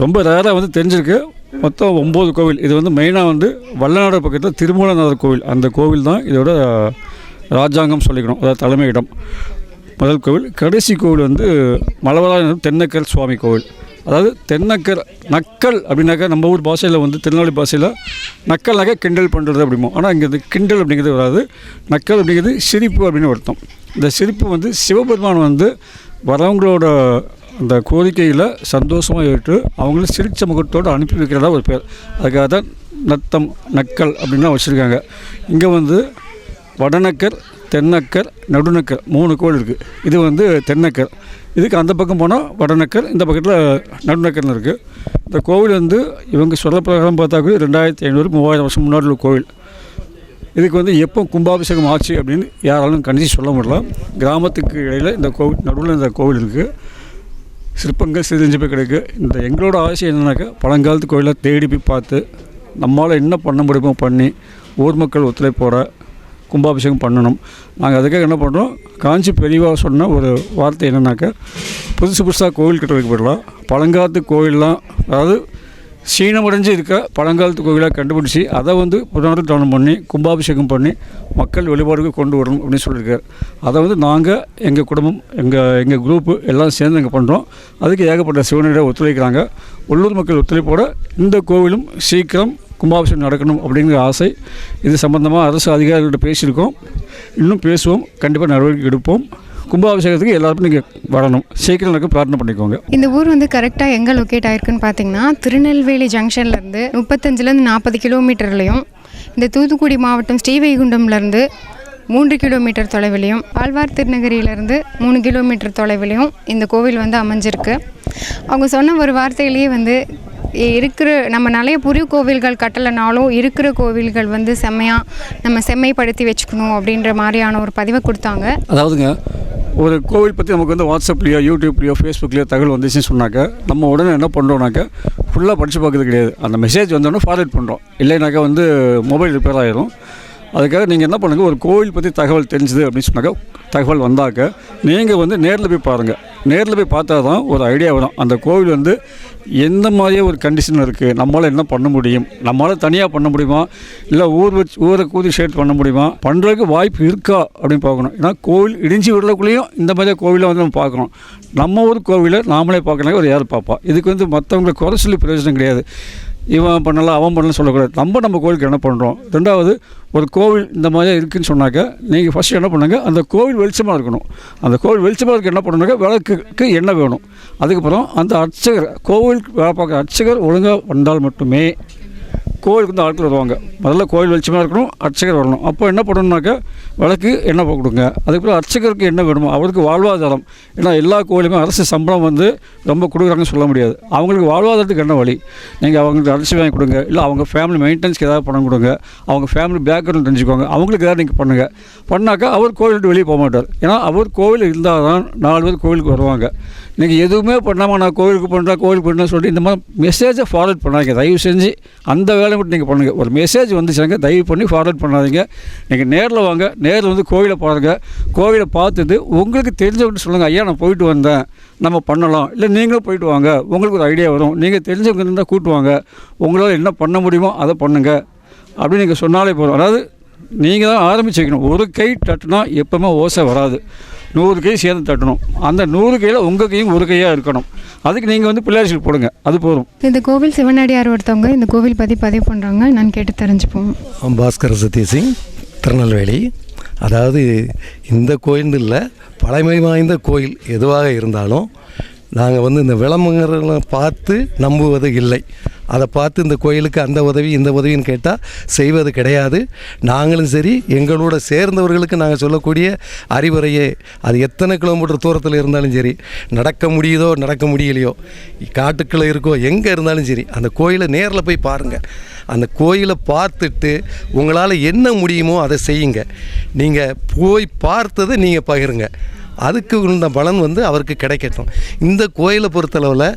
ரொம்ப ரேராக வந்து தெரிஞ்சிருக்கு. மொத்தம் 9 கோவில். இது வந்து மெயினாக வந்து வல்லநாடு பக்கத்தில் திருமூலநாதர் கோவில், அந்த கோவில் தான் இதோட ராஜாங்கம் சொல்லிக்கணும், அதாவது தலைமையிடம். முதல் கோவில். கடைசி கோவில் வந்து மலவராயன் தென்னக்கர் சுவாமி கோவில். அதாவது தென்னக்கர் நக்கல் அப்படின்னாக்கா நம்ம ஊர் பாஷையில் வந்து திருநெல்வேலி பாஷையில் நக்கல்னாக்கா கிண்டல் பண்ணுறது அப்படிமோ. ஆனால் இங்கே இது கிண்டல் அப்படிங்கிறது வராது. நக்கல் அப்படிங்கிறது சிரிப்பு அப்படின்னு அர்த்தம். இந்த சிரிப்பு வந்து சிவபெருமான் வந்து வரவங்களோட அந்த கோரிக்கையில் சந்தோஷமாக ஏற்று அவங்கள சிரிச்ச முகத்தோடு அனுப்பி வைக்கிறதா ஒரு பேர். அதுக்காக தான் நத்தம் நக்கல் அப்படின்னா வச்சுருக்காங்க. இங்கே வந்து வடநக்கர், தென்னக்கர், நடுநக்கர் 3 கோவில் இருக்குது. இது வந்து தென்னக்கர். இதுக்கு அந்த பக்கம் போனால் வடநக்கர், இந்த பக்கத்தில் நடுநக்கர்னு இருக்குது. இந்த கோவில் வந்து இவங்க சொல்ல பிரகாரம் பார்த்தாக்க 2500-3000 வருஷம் முன்னாடி உள்ள கோவில். இதுக்கு வந்து எப்போ கும்பாபிஷேகம் ஆச்சு அப்படின்னு யாராலும் கணிச்சு சொல்ல முடியல. கிராமத்துக்கு இடையில் இந்த கோவில் நடுவில் இந்த கோவில் இருக்குது. சிற்பங்கள் சிறிஞ்சு போய் கிடக்கு. இந்த எங்களோட ஆசை என்னன்னாக்கா பழங்காலத்து கோயிலை தேடி போய் பார்த்து நம்மளால் என்ன பண்ண முடியுமோ பண்ணி ஊர் மக்கள் ஒத்துழைப்போட கும்பாபிஷேகம் பண்ணணும். நாங்கள் அதுக்காக என்ன பண்ணுறோம், காஞ்சி பெரியவா சொன்ன ஒரு வார்த்தை என்னன்னாக்கா, புதுசாக கோவில் கட்டுறதுக்கு போயிடலாம். பழங்காலத்து கோவிலெலாம், அதாவது சீனமடைஞ்சு இருக்க பழங்காலத்து கோவிலாக கண்டுபிடிச்சி அதை வந்து புனருத்தானம் பண்ணி கும்பாபிஷேகம் பண்ணி மக்கள் வழிபாடுக்கு கொண்டு வரணும் அப்படின்னு சொல்லியிருக்காரு. அதை வந்து நாங்கள் எங்கள் குடும்பம் எங்கள் குரூப்பு எல்லாம் சேர்ந்து நாங்கள் பண்ணுறோம். அதுக்கு ஏகப்பட்ட சிவனடியார் ஒத்துழைக்கிறாங்க. உள்ளூர் மக்கள் ஒத்துழைப்போட இந்த கோவிலும் சீக்கிரம் கும்பாபிஷேகம் நடக்கணும் அப்படிங்கிற ஆசை. இது சம்பந்தமாக அரசு அதிகாரிகள்கிட்ட பேசியிருக்கோம். இன்னும் பேசுவோம். கண்டிப்பாக நடவடிக்கை எடுப்போம். கும்பாபிஷேகத்துக்கு எல்லாருக்கும் நீங்கள் வரணும். சீக்கிரம் எனக்கு பிரார்த்தனை பண்ணிக்கோங்க. இந்த ஊர் வந்து கரெக்டாக எங்கே லொக்கேட் ஆகிருக்குன்னு பார்த்தீங்கன்னா, திருநெல்வேலி ஜங்ஷன்லேருந்து 35 40 கிலோமீட்டர்லையும், இந்த தூத்துக்குடி மாவட்டம் ஸ்ரீவைகுண்டம்லேருந்து 3 கிலோமீட்டர் தொலைவிலையும், ஆழ்வார் திருநகரியிலேருந்து 3 கிலோமீட்டர் தொலைவிலையும் இந்த கோவில் வந்து அமைஞ்சிருக்கு. அவங்க சொன்ன ஒரு வார்த்தையிலேயே வந்து இருக்கிற நம்ம நிறைய புதிய கோவில்கள் கட்டலைனாலும் இருக்கிற கோவில்கள் வந்து நம்ம செம்மைப்படுத்தி வச்சுக்கணும் அப்படின்ற மாதிரியான ஒரு பதிவை கொடுத்தாங்க. அதாவதுங்க, ஒரு கோவில் பற்றி நமக்கு வந்து வாட்ஸ்அப்லேயோ யூடியூப்லேயோ ஃபேஸ்புக்லேயோ தகவல் வந்துச்சுன்னு சொன்னாக்க நம்ம உடனே என்ன பண்ணுறோம்னாக்க ஃபுல்லாக படித்து பார்க்குறது கிடையாது. அந்த மெசேஜ் வந்தோடனே ஃபார்வர்ட் பண்ணுறோம். இல்லைனாக்கா வந்து மொபைல் ரிப்பேர் ஆகிடும். அதுக்காக நீங்கள் என்ன பண்ணுங்கள், ஒரு கோவில் பற்றி தகவல் தெரிஞ்சுது அப்படின்னு சொன்னாக்கா தகவல் வந்தாக்க நீங்கள் வந்து நேரில் போய் பாருங்கள். நேரில் போய் பார்த்தா தான் ஒரு ஐடியா வரும். அந்த கோவில் வந்து எந்த மாதிரியே ஒரு கண்டிஷன் இருக்குது, நம்மளால் என்ன பண்ண முடியும், நம்மளால் தனியாக பண்ண முடியுமா, இல்லை ஊரை கூதி ஷேட் பண்ண முடியுமா, பண்ணுறதுக்கு வாய்ப்பு இருக்கா அப்படின்னு பார்க்கணும். ஏன்னா கோவில் இடிஞ்சு விடுறதுக்குள்ளேயும் இந்த மாதிரியே கோவிலை வந்து நம்ம பார்க்கணும். நம்ம ஊர் கோவிலை நாமளே பார்க்கணும். ஒரு யார் பார்ப்பா. இதுக்கு வந்து மற்றவங்களை குறை சொல்லி பிரயோஜனம் கிடையாது. இவன் பண்ணலாம் அவன் பண்ணலாம் சொல்லக்கூடாது. நம்ம கோவிலுக்கு என்ன பண்ணுறோம். ரெண்டாவது, ஒரு கோவில் இந்த மாதிரி இருக்குதுன்னு சொன்னாக்க நீங்கள் ஃபஸ்ட்டு என்ன பண்ணுங்க, அந்த கோவில் வெளிச்சமாக இருக்கணும். அந்த கோவில் வெளிச்சமாக இருக்க என்ன பண்ணுனாக்க விளக்குக்கு எண்ணெய் வேணும். அதுக்கப்புறம் அந்த அர்ச்சகர், கோவிலுக்கு வேலை பார்க்குற அர்ச்சகர் ஒழுங்காக வந்தால் மட்டுமே கோவிலுக்கு வந்து ஆட்கள் வருவாங்க. முதல்ல கோவில் வெளிச்சமாக இருக்கணும், அர்ச்சகர் வரணும். அப்போ என்ன பண்ணணுன்னாக்கா விளக்கு எண்ணெய் கொடுங்க. அதுக்கப்புறம் அர்ச்சகருக்கு என்ன வேணுமோ அவருக்கு வாழ்வாதாரம். ஏன்னா எல்லா கோவிலுமே அரசு சம்பளம் வந்து ரொம்ப கொடுக்குறாங்கன்னு சொல்ல முடியாது. அவங்களுக்கு வாழ்வாதாரத்துக்கு என்ன வழி, நீங்கள் அவங்களுக்கு அரிசி வாங்கி கொடுங்க, இல்லை அவங்க ஃபேமிலி மெயின்டெனன்ஸ்க்கு ஏதாவது பணம் கொடுங்க, அவங்க ஃபேமிலி பேக்ரவுண்ட் தெரிஞ்சுக்கோங்க. அவங்களுக்கு ஏதாவது நீங்கள் பண்ணுங்கள். பண்ணாக்கா அவர் கோவில் விட்டு வெளியே போக மாட்டார். ஏன்னா அவர் கோவில் இருந்தால் தான் 4 பேர் கோவிலுக்கு வருவாங்க. நீங்கள் எதுவுமே பண்ணாமல் நான் கோவிலுக்கு பண்ணுறேன் கோவிலுக்கு பண்ணுறேன்னு சொல்லிட்டு இந்த மாதிரி மெசேஜை ஃபார்வர்ட் பண்ணாங்க. தயவு செஞ்சு அந்த வேலையை மட்டும் நீங்கள் பண்ணுங்கள். ஒரு மெசேஜ் வந்துச்சாங்க தயவு பண்ணி ஃபார்வர்ட் பண்ணாதீங்க. நீங்கள் நேரில் வாங்க, நேரில் வந்து கோவிலை பாருங்கள். கோவிலை பார்த்துட்டு உங்களுக்கு தெரிஞ்சவங்க சொல்லுங்கள், ஐயா நான் போயிட்டு வந்தேன், நம்ம பண்ணலாம். இல்லை நீங்களும் போயிட்டு வாங்க, உங்களுக்கு ஒரு ஐடியா வரும். நீங்கள் தெரிஞ்சவங்க இருந்தால் கூட்டுவாங்க, உங்களால் என்ன பண்ண முடியுமோ அதை பண்ணுங்கள் அப்படின்னு நீங்கள் சொன்னாலே போதும். அதாவது நீங்கள் தான் ஆரம்பிச்சு வைக்கணும். ஒரு கை தட்டுனா எப்போவுமே ஓசை வராது. 100 கை சேர்ந்து தட்டணும். அந்த 100 கையில் உங்கள் கையும் ஒரு கையாக இருக்கணும். அதுக்கு நீங்கள் வந்து பிள்ளையார் போடுங்க, அது போதும். இந்த கோவில் சிவனடியார் ஒருத்தவங்க இந்த கோவில் பற்றி பதிவு பண்ணுறாங்க, நான் கேட்டு தெரிஞ்சுப்போம். பாஸ்கர் சத்யசிங், திருநெல்வேலி. அதாவது இந்த கோயில் இல்லை, பழமை வாய்ந்த கோயில் எதுவாக இருந்தாலும் நாங்கள் இந்த விளம்பரங்களை பார்த்து நம்புவது இல்லை. அதை பார்த்து இந்த கோயிலுக்கு அந்த உதவி இந்த உதவின்னு கேட்டால் செய்வது கிடையாது. நாங்களும் சரி எங்களோட சேர்ந்தவர்களுக்கு நாங்கள் சொல்லக்கூடிய அறிவுரையே, அது எத்தனை கிலோமீட்டர் தூரத்தில் இருந்தாலும் சரி, நடக்க முடியுதோ நடக்க முடியலையோ, காட்டுக்குள்ளே இருக்கோ, எங்கே இருந்தாலும் சரி, அந்த கோயிலை நேரில் போய் பாருங்கள். அந்த கோயிலை பார்த்துட்டு உங்களால் என்ன முடியுமோ அதை செய்யுங்க. நீங்கள் போய் பார்த்ததை நீங்கள் பகிருங்க. அதுக்கு உள்ள பலன் அவருக்கு கிடைக்கட்டும். இந்த கோயிலை பொறுத்தளவில்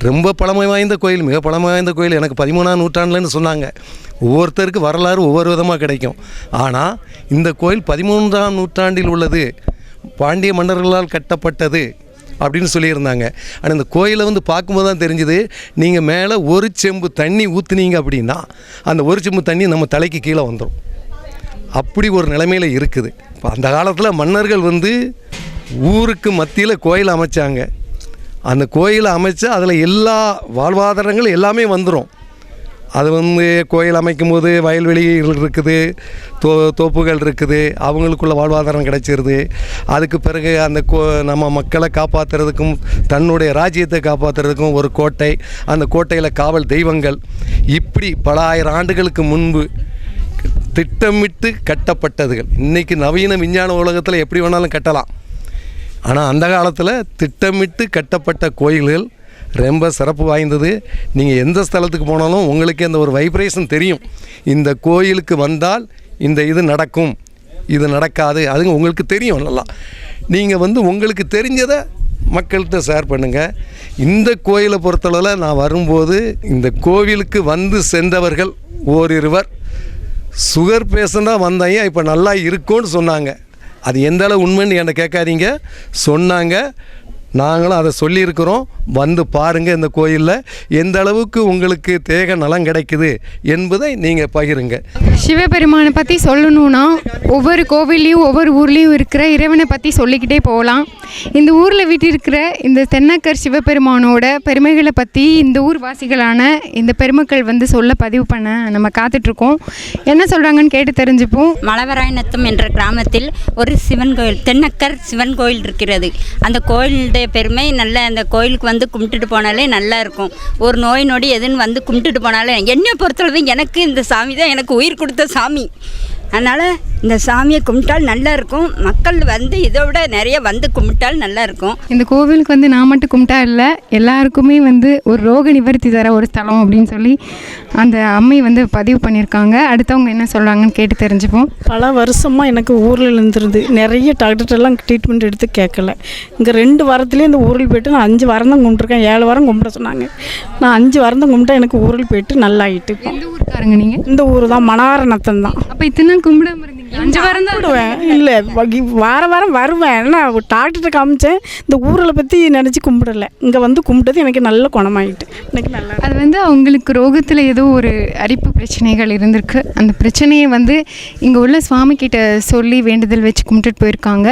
ரொம்ப பழமை வாய்ந்த கோயில், மிக பழமை வாய்ந்த கோயில். எனக்கு 13ஆம் நூற்றாண்டுலன்னு சொன்னாங்க. ஒவ்வொருத்தருக்கு வரலாறு ஒவ்வொரு விதமாக கிடைக்கும். ஆனால் இந்த கோயில் 13ஆம் நூற்றாண்டில் உள்ளது, பாண்டிய மன்னர்களால் கட்டப்பட்டது அப்படின்னு சொல்லியிருந்தாங்க. ஆனால் இந்த கோயிலை பார்க்கும்போது தான் தெரிஞ்சுது, நீங்கள் மேலே ஒரு செம்பு தண்ணி ஊற்றுனீங்க அப்படின்னா அந்த ஒரு செம்பு தண்ணி நம்ம தலைக்கு கீழே வந்துடும். அப்படி ஒரு நிலைமையில் இருக்குது. இப்போ அந்த காலத்தில் மன்னர்கள் ஊருக்கு மத்தியில் கோயில் அமைச்சாங்க. அந்த கோயிலை அமைச்சா அதில் எல்லா வாழ்வாதாரங்கள் எல்லாமே வந்துடும். அது கோயில் அமைக்கும் போது வயல்வெளிகள் இருக்குது, தோப்புகள் இருக்குது, அவங்களுக்குள்ள வாழ்வாதாரம் கிடைச்சிருது. அதுக்கு பிறகு அந்த நம்ம மக்களை காப்பாற்றுறதுக்கும் தன்னுடைய ராஜ்யத்தை காப்பாற்றுறதுக்கும் ஒரு கோட்டை, அந்த கோட்டையில் காவல் தெய்வங்கள், இப்படி பல ஆயிரம் ஆண்டுகளுக்கு முன்பு திட்டமிட்டு கட்டப்பட்டதுகள். இன்றைக்கி நவீன விஞ்ஞான உலகத்தில் எப்படி வேணாலும் கட்டலாம். ஆனால் அந்த காலத்தில் திட்டமிட்டு கட்டப்பட்ட கோயில்கள் ரொம்ப சிறப்பு வாய்ந்தது. நீங்கள் எந்த ஸ்தலத்துக்கு போனாலும் உங்களுக்கு அந்த ஒரு வைப்ரேஷன் தெரியும். இந்த கோயிலுக்கு வந்தால் இந்த இது நடக்கும், இது நடக்காது, அதுங்க உங்களுக்கு தெரியும். நல்லா நீங்கள் உங்களுக்கு தெரிஞ்சதை மக்கள்கிட்ட ஷேர் பண்ணுங்கள். இந்த கோயிலை பொறுத்தளவில் நான் வரும்போது இந்த கோவிலுக்கு சென்றவர்கள் ஓரிருவர் சுகர் பேஷண்டாக வந்தாங்க, இப்போ நல்லா இருக்கும்னு சொன்னாங்க. அது எந்த அளவு உண்மைன்னு என்கிட்ட கேட்காதீங்க, சொன்னாங்க. நாங்களும் அதை சொல்லியிருக்கிறோம். பாருங்கள் இந்த கோயிலில் எந்த அளவுக்கு உங்களுக்கு தேக நலம் கிடைக்குது என்பதை நீங்கள் பகிருங்க. சிவபெருமானை பற்றி சொல்லணுன்னா ஒவ்வொரு கோவில்லையும் ஒவ்வொரு ஊர்லேயும் இருக்கிற இறைவனை பற்றி சொல்லிக்கிட்டே போகலாம். இந்த ஊரில் வீட்டிருக்கிற இந்த தென்னக்கர் சிவபெருமானோட பெருமைகளை பற்றி இந்த ஊர் வாசிகளான இந்த பெருமக்கள் சொல்ல பதிவு பண்ண நம்ம காத்துட்ருக்கோம். என்ன சொல்கிறாங்கன்னு கேட்டு தெரிஞ்சுப்போம். மலவராயநத்தம் என்ற கிராமத்தில் ஒரு சிவன் கோயில், தென்னக்கர் சிவன் கோயில் இருக்கிறது. அந்த கோயிலுடைய பெருமை நல்ல. அந்த கோயிலுக்கு கும்பிட்டுட்டு போனாலே நல்லா இருக்கும். ஒரு நோய் நொடி எதுன்னு கும்பிட்டுட்டு போனாலே, என்னை பொறுத்தளவு எனக்கு இந்த சாமி தான் எனக்கு உயிர் கொடுத்த சாமி. அதனால் இந்த சாமியை கும்பிட்டால் நல்லா இருக்கும். மக்கள் இதை விட நிறைய கும்பிட்டால் நல்லா இருக்கும். இந்த கோவிலுக்கு நான் மட்டும் கும்பிட்டா இல்லை, எல்லாருக்குமே ஒரு ரோக நிவர்த்தி தர ஒரு ஸ்தலம் அப்படின்னு சொல்லி அந்த அம்மை பதிவு பண்ணியிருக்காங்க. அடுத்தவங்க என்ன சொல்கிறாங்கன்னு கேட்டு தெரிஞ்சுப்போம். பல வருஷமாக எனக்கு ஊரில் இருந்துருந்து நிறைய டாக்டர்கிட்டலாம் ட்ரீட்மெண்ட் எடுத்து கேட்கல. இங்கே 2 வாரத்துலேயே இந்த ஊரில் போய்ட்டு நான் 5 வாரம் தான் கும்பிட்ருக்கேன். 7 வாரம் கும்பிட சொன்னாங்க. நான் 5 வாரம் தான் கும்பிட்டா எனக்கு ஊரில் போய்ட்டு நல்லா ஆகிட்டு. எந்த ஊருக்காரங்க நீங்கள்? இந்த ஊர் தான், மணாரநத்தம் தான். அப்போ இத்தனை கும்பிடாம இருந்தீங்க? 5 வாரம் தான் விடுவேன். இல்லை, வாரம் வருவேன். நான் டாக்டர்கிட்ட காமிச்சேன். இந்த ஊரில் பற்றி நினச்சி கும்பிடலை. இங்கே கும்பிட்டது எனக்கு நல்ல குணமாயிட்டு. எனக்கு நல்லா அது அவங்களுக்கு ரோகத்தில் ஏதோ ஒரு அரிப்பு பிரச்சனைகள் இருந்திருக்கு. அந்த பிரச்சனையை இங்கே உள்ள சுவாமி கிட்ட சொல்லி வேண்டுதல் வச்சு கும்பிட்டுட்டு போயிருக்காங்க.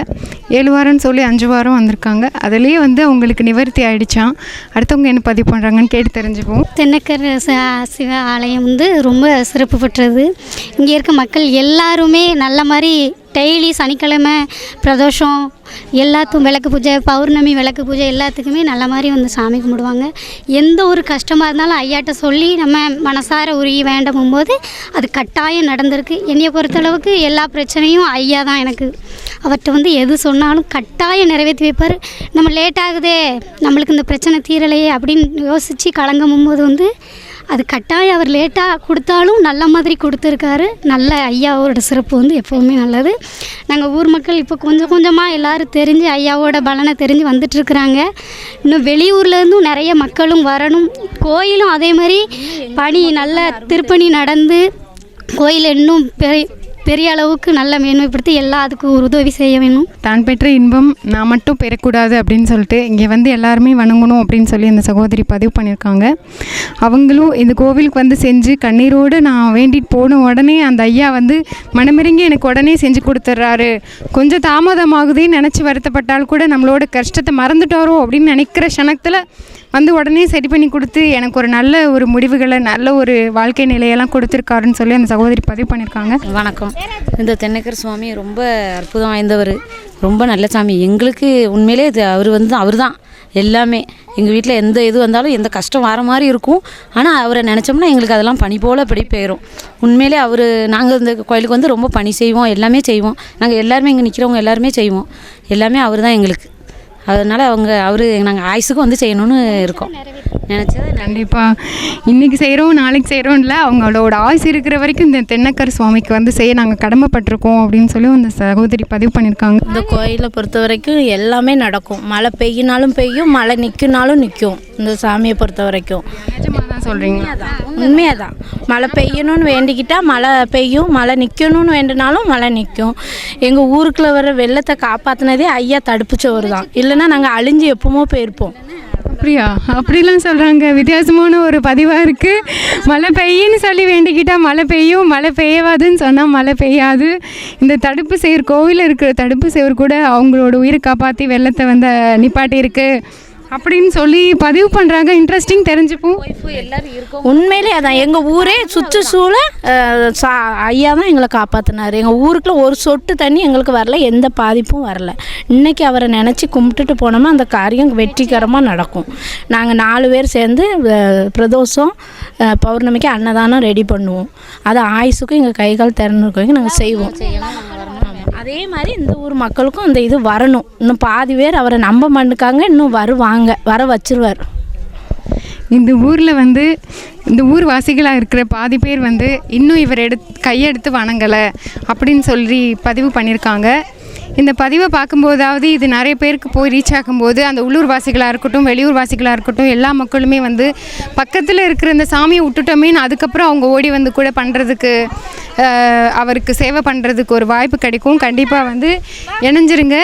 7 வாரம்னு சொல்லி 5 வாரம் வந்திருக்காங்க. அதுலேயே அவங்களுக்கு நிவர்த்தி ஆகிடுச்சான். அடுத்தவங்க என்ன பதிவு பண்ணுறாங்கன்னு கேட்டு தெரிஞ்சுப்போம். தென்னக்கர் சிவ ஆலயம் ரொம்ப சிறப்பு பெற்றது. இங்கே இருக்க மக்கள் எல்லாருமே நல்ல மாதிரி டெய்லி சனிக்கிழமை பிரதோஷம் எல்லாத்துக்கும் விளக்கு பூஜை, பௌர்ணமி விளக்கு பூஜை எல்லாத்துக்குமே நல்ல மாதிரி சாமி கும்பிடுவாங்க. எந்த ஒரு கஷ்டமாக இருந்தாலும் ஐயாட்ட சொல்லி நம்ம மனசார உருகி வேண்டும் போது அது கட்டாயம் நடந்திருக்கு. என்னையை பொறுத்தளவுக்கு எல்லா பிரச்சனையும் ஐயா தான் எனக்கு. அவர்கிட்ட எது சொன்னாலும் கட்டாயம் நிறைவேற்றி வைப்பார். நம்ம லேட் ஆகுதே, நம்மளுக்கு இந்த பிரச்சனை தீரலையே அப்படின்னு யோசித்து கலங்கும் போது அது கட்டாயம் அவர் லேட்டாக கொடுத்தாலும் நல்ல மாதிரி கொடுத்துருக்காரு. நல்ல ஐயாவோட சிறப்பு எப்போவுமே நல்லது. நாங்கள் ஊர் மக்கள் இப்போ கொஞ்சம் கொஞ்சமாக எல்லோரும் தெரிஞ்சு ஐயாவோட பலனை தெரிஞ்சு வந்துட்டுருக்குறாங்க. இன்னும் வெளியூர்லேருந்தும் நிறைய மக்களும் வரணும். கோயிலும் அதே மாதிரி பணி நல்ல திருப்பணி நடந்து கோயில் இன்னும் பெரிய அளவுக்கு நல்ல மேன்மைப்படுத்தி எல்லாத்துக்கும் ஒரு உதவி செய்ய வேணும். தான் பெற்ற இன்பம் நான் மட்டும் பெறக்கூடாது அப்படின்னு சொல்லிட்டு இங்கே எல்லாருமே வணங்கணும் அப்படின்னு சொல்லி அந்த சகோதரி பதிவு பண்ணியிருக்காங்க. அவங்களும் இந்த கோவிலுக்கு செஞ்சு கண்ணீரோடு நான் வேண்டிட்டு போன உடனே அந்த ஐயா மனமிறங்கி எனக்கு உடனே செஞ்சு கொடுத்துட்றாரு. கொஞ்சம் தாமதமாகுதுன்னு நினச்சி வருத்தப்பட்டால் கூட நம்மளோட கஷ்டத்தை மறந்துட்டாரோ அப்படின்னு நினைக்கிற க்ஷணத்தில் உடனே சரி பண்ணி கொடுத்து எனக்கு ஒரு நல்ல ஒரு முடிவுகளை, நல்ல ஒரு வாழ்க்கை நிலையெல்லாம் கொடுத்துருக்காருன்னு சொல்லி அந்த சகோதரி பதிவு பண்ணியிருக்காங்க. வணக்கம். இந்த தென்னக்கர் சுவாமி ரொம்ப அற்புதம் வாய்ந்தவர், ரொம்ப நல்ல சாமி. எங்களுக்கு உண்மையிலே இது அவர் தான் எல்லாமே. எங்கள் வீட்டில் எந்த இது வந்தாலும் எந்த கஷ்டம் வர மாதிரி இருக்கும். ஆனால் அவரை நினச்சோம்னா எங்களுக்கு அதெல்லாம் பனி போல் அப்படி போயிடும். உண்மையிலே நாங்கள் இந்த கோயிலுக்கு வந்து ரொம்ப பணி செய்வோம், எல்லாமே செய்வோம். நாங்கள் எல்லாருமே இங்கே நிற்கிறவங்க எல்லாருமே செய்வோம். எல்லாமே அவர் தான் எங்களுக்கு. அதனால் அவர் நாங்கள் ஆயுசுக்கும் வந்து செய்யணும்னு இருக்கோம். நினச்சது கண்டிப்பாக இன்றைக்கி செய்கிறோம் நாளைக்கு செய்கிறோம்ல, அவங்களோட ஆயுசு இருக்கிற வரைக்கும் இந்த தென்னக்கர் சுவாமிக்கு வந்து செய்ய நாங்கள் கடமைப்பட்டிருக்கோம் அப்படின்னு சொல்லி அந்த சகோதரி பதிவு பண்ணியிருக்காங்க. இந்த கோயிலை பொறுத்த வரைக்கும் எல்லாமே நடக்கும். மழை பெய்யினாலும் பெய்யும், மழை நிற்குனாலும் நிற்கும். இந்த சாமியை பொறுத்த வரைக்கும் நிஜமாக தான் சொல்கிறீங்க? உண்மையாக தான். மழை பெய்யணும்னு வேண்டிக்கிட்டால் மழை பெய்யும், மழை நிற்கணும்னு வேண்டினாலும் மழை நிற்கும். எங்கள் ஊருக்குள்ளே வர வெள்ளத்தை காப்பாற்றினதே ஐயா தடுப்பு சுவர் தான். இல்லைன்னா நாங்கள் அழிஞ்சு எப்பவுமோ போயிருப்போம். அப்படியா? அப்படிலாம் சொல்கிறாங்க. வித்தியாசமான ஒரு பதிவாக இருக்குது. மழை பெய்யுன்னு சொல்லி வேண்டிக்கிட்டால் மழை பெய்யும், மழை பெய்யாதுன்னு சொன்னால் மழை பெய்யாது. இந்த தடுப்பு சேர் கோவிலில் இருக்கிற தடுப்பு சேர் கூட அவங்களோட உயிரை காப்பாற்றி வெள்ளத்தை வந்து நிப்பாட்டியிருக்கு அப்படின்னு சொல்லி பதிவு பண்ணுறாங்க. இன்ட்ரெஸ்டிங் தெரிஞ்சுப்போம். உண்மையிலே அதான் எங்கள் ஊரே சுற்றுச்சூழ ஐயா தான் எங்களை காப்பாற்றினார். எங்கள் ஊருக்குள்ள ஒரு சொட்டு தண்ணி எங்களுக்கு வரல, எந்த பாதிப்பும் வரல. இன்றைக்கி அவரை நினச்சி கும்பிட்டுட்டு போனோம்னா அந்த காரியம் வெற்றிகரமாக நடக்கும். நாங்கள் 4 பேர் சேர்ந்து பிரதோஷம் பௌர்ணமிக்கு அன்னதானம் ரெடி பண்ணுவோம். அதை ஆயுசுக்கும் எங்கள் கைகால் திறனுக்கும் நாங்கள் செய்வோம். அதே மாதிரி இந்த ஊர் மக்களுக்கும் அந்த இது வரணும். இன்னும் பாதி பேர் அவரை நம்ப மாட்டுக்காங்க, இன்னும் வருவாங்க, வர வச்சிருவார். இந்த ஊரில் வந்து இந்த ஊர் வாசிகளாக இருக்கிற பாதி பேர் வந்து இன்னும் இவர் கையெடுத்து வணங்கலை அப்படின்னு சொல்லி பதிவு பண்ணியிருக்காங்க. இந்த பதிவை பார்க்கும்போதாவது இது நிறைய பேருக்கு போய் ரீச் ஆகும்போது அந்த உள்ளூர் வாசிகளாக இருக்கட்டும், வெளியூர் வாசிகளாக இருக்கட்டும், எல்லா மக்களுமே வந்து பக்கத்தில் இருக்கிற இந்த சாமியை விட்டுட்டோமேன்னு அதுக்கப்புறம் அவங்க ஓடி வந்து கூட பண்ணுறதுக்கு, அவருக்கு சேவை பண்ணுறதுக்கு ஒரு வாய்ப்பு கிடைக்கும். கண்டிப்பாக வந்து இணைஞ்சிருங்க.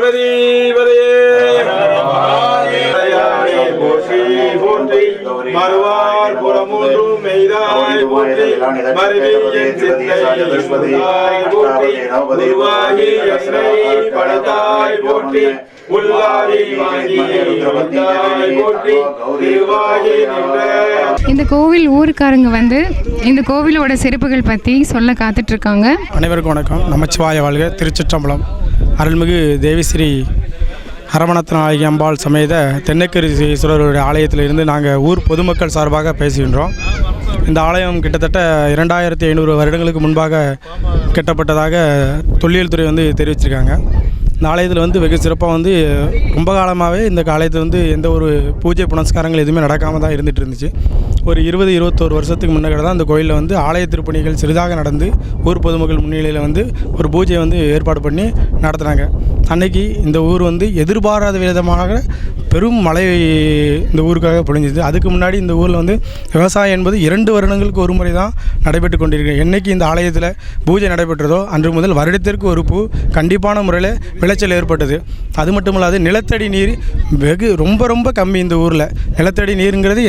பார்வதி போற்றி மறுவார் புறமூன்றும் மெய்தாய் போற்றி மறுவியின் சிந்தை போற்றி உருவாகி என்னை படைத்தாய் போற்றி உள்ளாதி வாங்கி போற்றி திருவாகி நின்ற. இந்த கோவில் ஊருக்காரங்க வந்து இந்த கோவிலோட சிறப்புகள் பற்றி சொல்ல காத்துட்ருக்காங்க. அனைவருக்கும் வணக்கம். நமச்சிவாய வாழ்க. திருச்சிற்றம்பலம் அருள்மிகு தேவிஸ்ரீ அரவணத்தநாயகி அம்பாள் சமேத தென்னக்கரி ஈஸ்வரருடைய ஆலயத்திலிருந்து நாங்கள் ஊர் பொதுமக்கள் சார்பாக பேசுகின்றோம். இந்த ஆலயம் கிட்டத்தட்ட 2500 வருடங்களுக்கு முன்பாக கட்டப்பட்டதாக தொல்லியல் துறை வந்து தெரிவிச்சிருக்காங்க. இந்த ஆலயத்தில் வந்து வெகு சிறப்பாக ரொம்ப காலமாகவே இந்த ஆலயத்தில் எந்த ஒரு பூஜை புனஸ்காரங்கள் எதுவுமே நடக்காமல் தான் இருந்துகிட்டு இருந்துச்சு. ஒரு 20-21 வருஷத்துக்கு முன்னாடி தான் இந்த கோயிலில் ஆலய திருப்பணிகள் சிறிதாக நடந்து ஊர் பொதுமக்கள் முன்னிலையில் ஒரு பூஜையை ஏற்பாடு பண்ணி நடத்துனாங்க. அன்னைக்கு இந்த ஊர் எதிர்பாராத விதமாக பெரும் மழை இந்த ஊருக்காக பொழிஞ்சுது. அதுக்கு முன்னாடி இந்த ஊரில் விவசாயம் என்பது 2 வருடங்களுக்கு ஒரு முறை தான் நடைபெற்று கொண்டிருக்கு. என்றைக்கு இந்த ஆலயத்தில் பூஜை நடைபெற்றதோ அன்று முதல் வருடத்திற்கு ஒரு பூ கண்டிப்பான முறையில் விளைச்சல் ஏற்பட்டது. அது மட்டும் இல்லாது நிலத்தடி நீர் ரொம்ப கம்மி இந்த ஊரில். நிலத்தடி நீருங்கிறது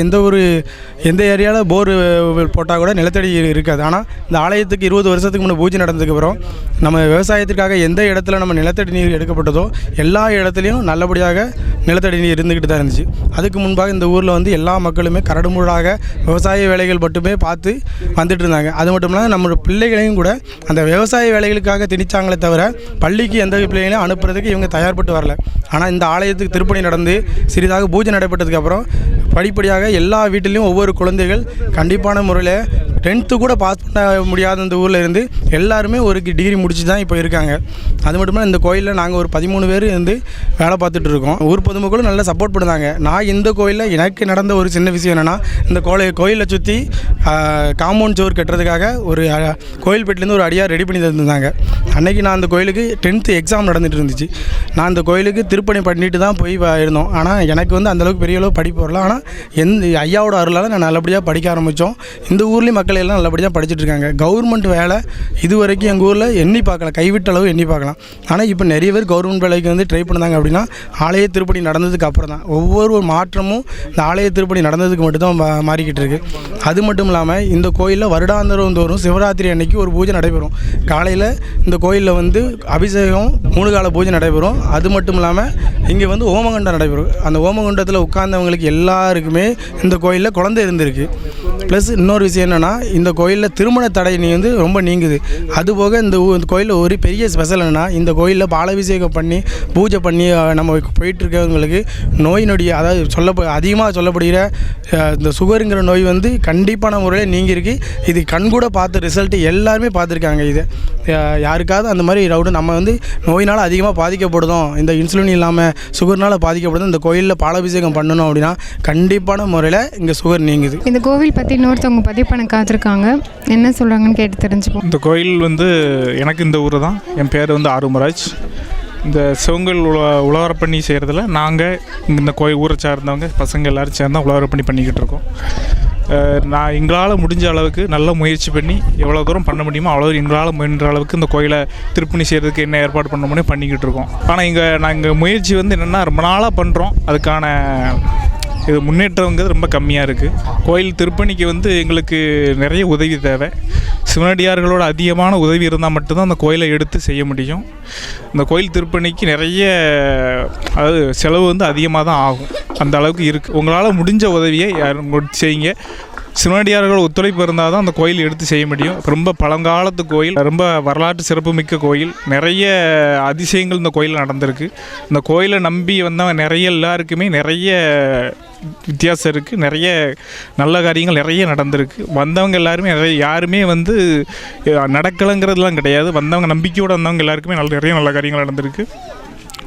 எந்த ஏரியாவில் போர் போட்டால் கூட நிலத்தடி இருக்காது. ஆனால் இந்த ஆலயத்துக்கு 20 வருஷத்துக்கு முன்னே பூஜை நடந்ததுக்கப்புறம் நம்ம விவசாயத்திற்காக எந்த இடத்துல நம்ம நிலத்தடி நீர் எடுக்கப்பட்டதோ எல்லா இடத்துலையும் நல்லபடியாக நிலத்தடி நீர் இருந்துக்கிட்டு தான் இருந்துச்சு. அதுக்கு முன்பாக இந்த ஊரில் எல்லா மக்களுமே கரடுமுரடாக விவசாய வேலைகள் மட்டுமே பார்த்து வந்துட்டு இருந்தாங்க. அது மட்டும் இல்லாமல் நம்மளோட பிள்ளைகளையும் கூட அந்த விவசாய வேலைகளுக்காக திணிச்சாங்களே தவிர பள்ளிக்கு எந்த பிள்ளைகளையும் அனுப்புறதுக்கு இவங்க தயார்பட்டு வரல. ஆனால் இந்த ஆலயத்துக்கு திருப்பணி நடந்து சிறிதாக பூஜை நடைபெற்றதுக்கப்புறம் படிப்படியாக எல்லா வீட்டிலையும் ஒவ்வொரு குழந்தைகள் கண்டிப்பான முறையில் 10th கூட பாஸ் பண்ண முடியாத இந்த ஊரில் இருந்து எல்லாருமே ஒரு டிகிரி முடிச்சு தான் இப்போ இருக்காங்க. அது மட்டும் இல்லாமல் இந்த கோயிலில் நாங்கள் ஒரு 13 பேர் வேலை பார்த்துட்டு இருக்கோம். ஊர் பொதுமக்களும் நல்லா சப்போர்ட் பண்ணுறாங்க. நான் இந்த கோயிலில் எனக்கு நடந்த ஒரு சின்ன விஷயம் என்னென்னா, இந்த கோயிலை சுற்றி காம்பவுண்ட் சோர் கட்டுறதுக்காக ஒரு கோயில்பேட்டிலேருந்து ஒரு அடியார் ரெடி பண்ணி தந்துருந்தாங்க. அன்றைக்கி நான் அந்த கோயிலுக்கு 10th எக்ஸாம் நடந்துகிட்டு இருந்துச்சு. நான் அந்த கோயிலுக்கு திருப்பணி பண்ணிட்டு தான் போய் இருந்தோம். ஆனால் எனக்கு அந்தளவுக்கு பெரிய அளவு படிப்பு வரல. ஆனால் ஐயாவோட அருளால் நான் நல்லபடியாக படிக்க ஆரம்பித்தோம். இந்த ஊர்லேயும் மக்கள் எல்லாம் நல்லபடியாக படிச்சுட்டு இருக்காங்க. கவர்மெண்ட் வேலை இது வரைக்கும் எங்கள் ஊரில் எண்ணி பார்க்கலாம், கைவிட்ட அளவு எண்ணி பார்க்கலாம். ஆனால் இப்போ நிறைய பேர் கவர்மெண்ட் வேலைக்கு ட்ரை பண்ணுறாங்க. அப்படின்னா ஆலய திருப்பணி நடந்ததுக்கு அப்புறம் தான் ஒவ்வொரு மாற்றமும் இந்த ஆலய திருப்பணி நடந்ததுக்கு மட்டும்தான் மாறிக்கிட்டு இருக்குது. அது மட்டும் இல்லாமல் இந்த கோயிலில் வருடாந்திரம் தோறும் சிவராத்திரி அன்னைக்கு ஒரு பூஜை நடைபெறும். காலையில் இந்த கோயிலில் அபிஷேகம் 3 கால பூஜை நடைபெறும். அது மட்டும் இல்லாமல் இங்கே ஓமகுண்டம் நடைபெறும். அந்த ஓமகுண்டத்தில் உட்கார்ந்தவங்களுக்கு எல்லாருக்குமே இந்த கோயிலில் குழந்தை இருந்திருக்கு. ப்ளஸ் இன்னொரு விஷயம் என்னென்னா, இந்த கோயிலில் திருமண தடை ரொம்ப நீங்குது. அதுபோக இந்த கோயிலில் ஒரு பெரிய ஸ்பெஷல் என்னென்னா, இந்த கோயிலில் பாலாபிஷேகம் பண்ணி பூஜை பண்ணி நம்ம போயிட்டுருக்கவங்களுக்கு நோய் நொடி, அதாவது அதிகமாக சொல்லப்படுகிற இந்த சுகருங்கிற நோய் கண்டிப்பான முறையில் நீங்கிருக்கு. இது கண்கூட பார்த்த ரிசல்ட்டு எல்லாருமே பார்த்துருக்காங்க. இது யாருக்காவது அந்த மாதிரி ரவுண்டு நம்ம நோயினால் அதிகமாக பாதிக்கப்படுதோம், இந்த இன்சுலின் இல்லாமல் சுகர்னால் பாதிக்கப்படுதோம், இந்த கோயிலில் பாலாபிஷேகம் பண்ணணும் அப்படின்னா கண்டிப்பான முறையில் இங்கே சுகர் நீங்குது. இந்த கோவில் பற்றி இன்னொருத்தவங்க பதிவு பண்ண காத்திருக்காங்க. என்ன சொல்கிறாங்கன்னு கேட்டு தெரிஞ்சுப்போம். இந்த கோயில் எனக்கு இந்த ஊர் தான். என் பேர் ஆறுமுராஜ். இந்த சிவங்கல் உழவரப்பண்ணி செய்கிறதுல நாங்கள் இந்த கோயில் ஊரை சார்ந்தவங்க பசங்க எல்லோரும் சேர்ந்து உழவரப்பண்ணி பண்ணிக்கிட்டு இருக்கோம். நான் எங்களால் முடிஞ்ச அளவுக்கு நல்ல முயற்சி பண்ணி எவ்வளோ தூரம் பண்ண முடியுமோ அவ்வளோ எங்களால் முயன்ற அளவுக்கு இந்த கோயிலை திருப்பணி செய்கிறதுக்கு என்ன ஏற்பாடு பண்ண முடியும் பண்ணிக்கிட்டு இருக்கோம். ஆனால் நாங்கள் முயற்சி என்னென்னா ரொம்ப நாளாக பண்ணுறோம். அதுக்கான இது முன்னேற்றங்கிறது ரொம்ப கம்மியாக இருக்குது. கோயில் திருப்பணிக்கு எங்களுக்கு நிறைய உதவி தேவை. சிவனடியார்களோட அதிகமான உதவி இருந்தால் மட்டும்தான் அந்த கோயிலை எடுத்து செய்ய முடியும். இந்த கோயில் திருப்பணிக்கு நிறைய செலவு அதிகமாக தான் ஆகும். அந்த அளவுக்கு இருக்குது. உங்களால் முடிஞ்ச உதவியை செய்யுங்க. சிவனடியார்கள் ஒத்துழைப்பு இருந்தால் தான் அந்த கோயில் எடுத்து செய்ய முடியும். ரொம்ப பழங்காலத்து கோயில், ரொம்ப வரலாற்று சிறப்புமிக்க கோயில். நிறைய அதிசயங்கள் இந்த கோயிலில் நடந்திருக்கு. இந்த கோயிலை நம்பி வந்தவங்க எல்லாருக்குமே நிறைய வித்தியாசம் இருக்குது. நிறைய நல்ல காரியங்கள் நிறைய நடந்திருக்கு. வந்தவங்க எல்லாருமே யாருமே நடக்கலைங்கிறதுலாம் கிடையாது. வந்தவங்க நம்பிக்கையோடு வந்தவங்க எல்லாருக்குமே நிறைய நல்ல காரியங்கள் நடந்திருக்கு.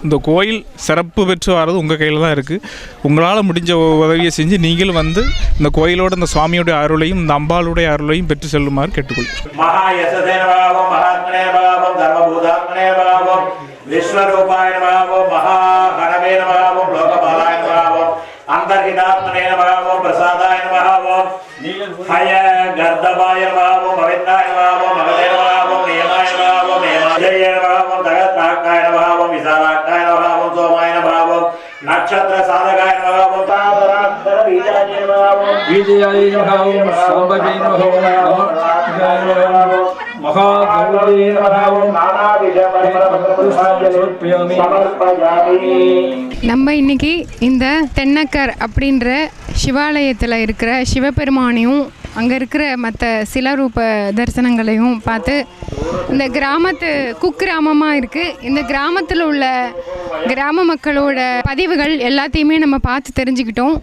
இந்த கோயில் சிறப்பு பெற்று வர்றது உங்கள் கையில் தான் இருக்குது. உங்களால் முடிஞ்ச உதவியை செஞ்சு நீங்களும் இந்த கோயிலோட இந்த சுவாமியோடைய அருளையும் இந்த அம்பாளுடைய அருளையும் பெற்று செல்லுமாறு கேட்டுக்கொள்கிறேன். अंतर्हितात्मने नमः ओम प्रसादाय नमः ओम हय गर्दमाय नमः ओम अविद्याय नमः ओम मगधे नमः ओम नियमाय नमः ओम नियमाय नमः ओम जगत्ताकाय नमः ओम विशालाकाय नमः நட்சத்திர சாதகாய நமः ஓம் தாவராந்தர பீஜாய நமः ஓம் பீஜாய நமः ஓம் சாம்பவே நமः ஓம் மகாகௌரி நமः ஓம் நானாவித பரமபுருஷாய சமர்ப்பயாமி. நம்ம இன்னைக்கு இந்த தென்னக்கர் அப்படின்ற சிவாலயத்தில் இருக்கிற சிவபெருமானையும் அங்கே இருக்கிற மற்ற சிலரூப தரிசனங்களையும் பார்த்து இந்த கிராமத்து குக்கிராமமாக இருக்குது. இந்த கிராமத்தில் உள்ள கிராம மக்களோட பதிவுகள் எல்லாத்தையுமே நம்ம பார்த்து தெரிஞ்சுக்கிட்டோம்.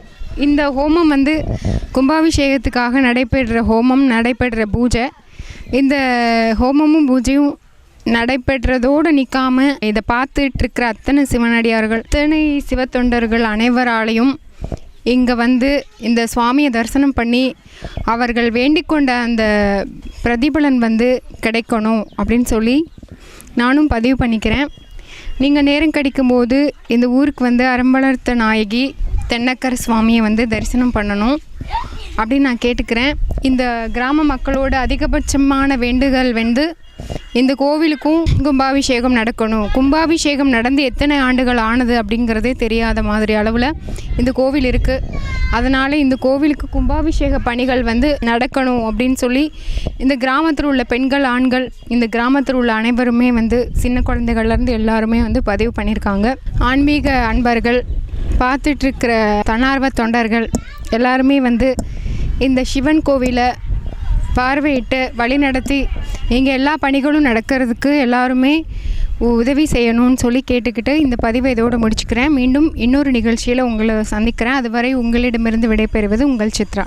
இந்த ஹோமம் வந்து கும்பாபிஷேகத்துக்காக நடைபெறுற ஹோமம், நடைபெறுற பூஜை. இந்த ஹோமமும் பூஜையும் நடைபெற்றதோடு நிற்காமல் இதை பார்த்துட்ருக்கிற அத்தனை சிவனடியார்கள், அத்தனை சிவத்தொண்டர்கள் அனைவராலையும் இங்கே வந்து இந்த சுவாமியை தரிசனம் பண்ணி அவர்கள் வேண்டிக் கொண்ட அந்த பிரதிபலன் வந்து கிடைக்கணும் அப்படின்னு சொல்லி நானும் பதிவு பண்ணிக்கிறேன். நீங்கள் நேரம் கிடைக்கும்போது இந்த ஊருக்கு வந்து அறம்பளர்த்த நாயகி தென்னக்கர் சுவாமியை வந்து தரிசனம் பண்ணணும் அப்படின்னு நான் கேட்டுக்கிறேன். இந்த கிராம மக்களோட அதிகபட்சமான வேண்டுதல் வந்து இந்த கோவிலுக்கும் கும்பாபிஷேகம் நடக்கணும். கும்பாபிஷேகம் நடந்து எத்தனை ஆண்டுகள் ஆனது அப்படிங்கிறதே தெரியாத மாதிரி அளவில் இந்த கோவில் இருக்குது. அதனால் இந்த கோவிலுக்கு கும்பாபிஷேக பணிகள் வந்து நடக்கணும் அப்படின்னு சொல்லி இந்த கிராமத்தில் உள்ள பெண்கள், ஆண்கள், இந்த கிராமத்தில் உள்ள அனைவருமே வந்து சின்ன குழந்தைகள்லேருந்து எல்லாருமே வந்து பதிவு பண்ணியிருக்காங்க. ஆன்மீக அன்பர்கள், பார்த்துட்ருக்கிற தன்னார்வ தொண்டர்கள் எல்லாருமே வந்து இந்த சிவன் கோவிலை பார்வையிட்டு வழி நடத்தி இங்கே எல்லா பணிகளும் நடக்கிறதுக்கு எல்லாருமே உதவி செய்யணும்னு சொல்லி கேட்டுக்கிட்டு இந்த பதிவை இதோடு முடிச்சுக்கிறேன். மீண்டும் இன்னொரு நிகழ்ச்சியில் உங்களை சந்திக்கிறேன். அதுவரை உங்களிடமிருந்து விடைபெறுவது உங்கள் சித்ரா.